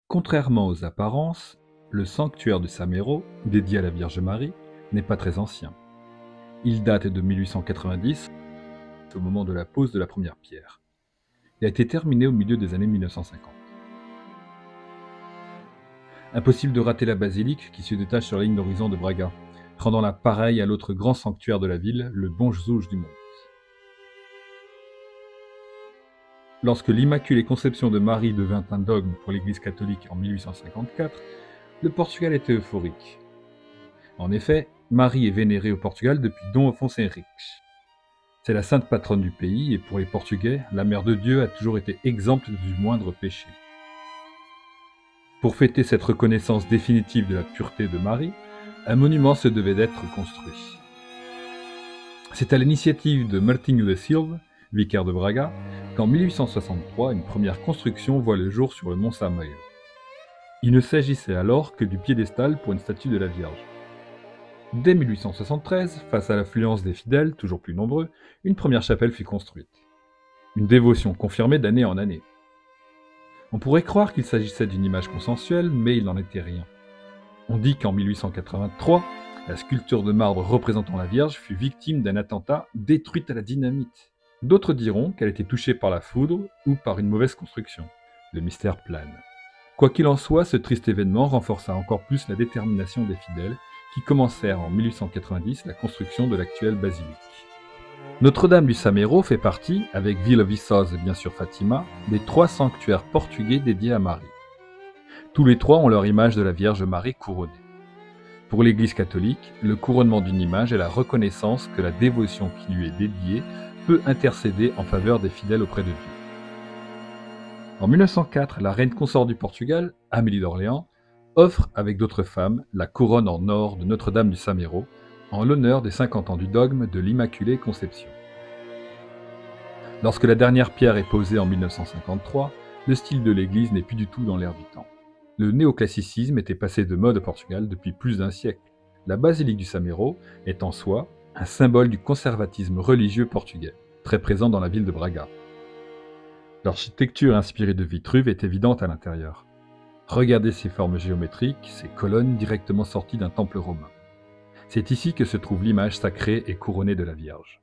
Contrairement aux apparences, le sanctuaire de Samero, dédié à la Vierge Marie, n'est pas très ancien. Il date de 1890, au moment de la pose de la première pierre. Il a été terminé au milieu des années 1950. Impossible de rater la basilique qui se détache sur la ligne d'horizon de Braga, rendant-la pareille à l'autre grand sanctuaire de la ville, le Bom Jesus du Monte. Lorsque l'Immaculée Conception de Marie devint un dogme pour l'Église catholique en 1854, le Portugal était euphorique. En effet, Marie est vénérée au Portugal depuis Dom Afonso Henriques. C'est la sainte patronne du pays et pour les Portugais, la Mère de Dieu a toujours été exempte du moindre péché. Pour fêter cette reconnaissance définitive de la pureté de Marie, un monument se devait d'être construit. C'est à l'initiative de Martinho de Silva, vicaire de Braga, qu'en 1863, une première construction voit le jour sur le mont Samelo. Il ne s'agissait alors que du piédestal pour une statue de la Vierge. Dès 1873, face à l'affluence des fidèles, toujours plus nombreux, une première chapelle fut construite. Une dévotion confirmée d'année en année. On pourrait croire qu'il s'agissait d'une image consensuelle, mais il n'en était rien. On dit qu'en 1883, la sculpture de marbre représentant la Vierge fut victime d'un attentat détruite à la dynamite. D'autres diront qu'elle était touchée par la foudre ou par une mauvaise construction. Le mystère plane. Quoi qu'il en soit, ce triste événement renforça encore plus la détermination des fidèles qui commencèrent en 1890 la construction de l'actuelle basilique. Notre-Dame du Samero fait partie, avec Vila Viçosa et bien sûr Fatima, des 3 sanctuaires portugais dédiés à Marie. Tous les 3 ont leur image de la Vierge Marie couronnée. Pour l'Église catholique, le couronnement d'une image est la reconnaissance que la dévotion qui lui est dédiée peut intercéder en faveur des fidèles auprès de Dieu. En 1904, la reine consort du Portugal, Amélie d'Orléans, offre, avec d'autres femmes, la couronne en or de Notre-Dame du Samero, en l'honneur des 50 ans du dogme de l'Immaculée Conception. Lorsque la dernière pierre est posée en 1953, le style de l'église n'est plus du tout dans l'air du temps. Le néoclassicisme était passé de mode au Portugal depuis plus d'un siècle. La basilique du Samero est en soi un symbole du conservatisme religieux portugais, très présent dans la ville de Braga. L'architecture inspirée de Vitruve est évidente à l'intérieur. Regardez ces formes géométriques, ces colonnes directement sorties d'un temple romain. C'est ici que se trouve l'image sacrée et couronnée de la Vierge.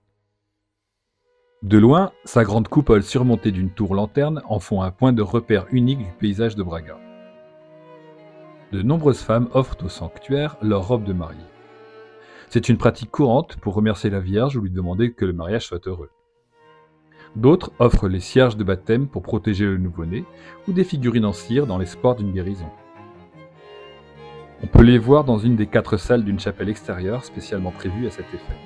De loin, sa grande coupole surmontée d'une tour-lanterne en font un point de repère unique du paysage de Braga. De nombreuses femmes offrent au sanctuaire leur robe de mariée. C'est une pratique courante pour remercier la Vierge ou lui demander que le mariage soit heureux. D'autres offrent les cierges de baptême pour protéger le nouveau-né ou des figurines en cire dans l'espoir d'une guérison. On peut les voir dans une des 4 salles d'une chapelle extérieure spécialement prévue à cet effet.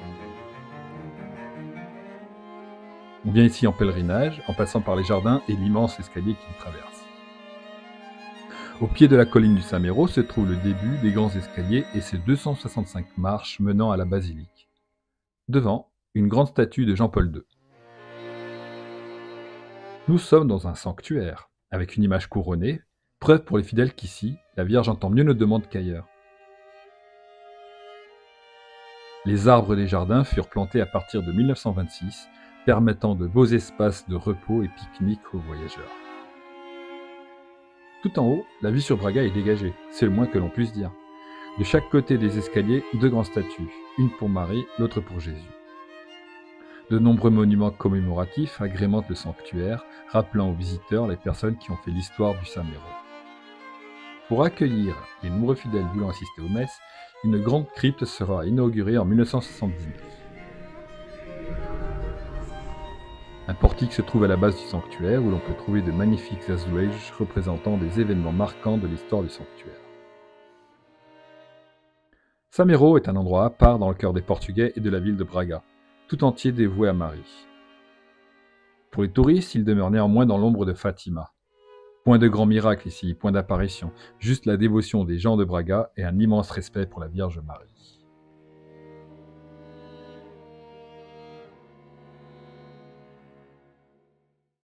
On vient ici en pèlerinage, en passant par les jardins et l'immense escalier qui les traverse. Au pied de la colline du Samero se trouve le début des grands escaliers et ses 265 marches menant à la basilique. Devant, une grande statue de Jean-Paul II. Nous sommes dans un sanctuaire, avec une image couronnée, preuve pour les fidèles qu'ici, la Vierge entend mieux nos demandes qu'ailleurs. Les arbres des jardins furent plantés à partir de 1926, permettant de beaux espaces de repos et pique-nique aux voyageurs. Tout en haut, la vue sur Braga est dégagée, c'est le moins que l'on puisse dire. De chaque côté des escaliers, 2 grandes statues, une pour Marie, l'autre pour Jésus. De nombreux monuments commémoratifs agrémentent le sanctuaire, rappelant aux visiteurs les personnes qui ont fait l'histoire du Samero. Pour accueillir les nombreux fidèles voulant assister aux messes, une grande crypte sera inaugurée en 1979. Un portique se trouve à la base du sanctuaire où l'on peut trouver de magnifiques azulejos représentant des événements marquants de l'histoire du sanctuaire. Samero est un endroit à part dans le cœur des Portugais et de la ville de Braga, tout entier dévoué à Marie. Pour les touristes, il demeure néanmoins dans l'ombre de Fatima. Point de grand miracle ici, point d'apparition, juste la dévotion des gens de Braga et un immense respect pour la Vierge Marie.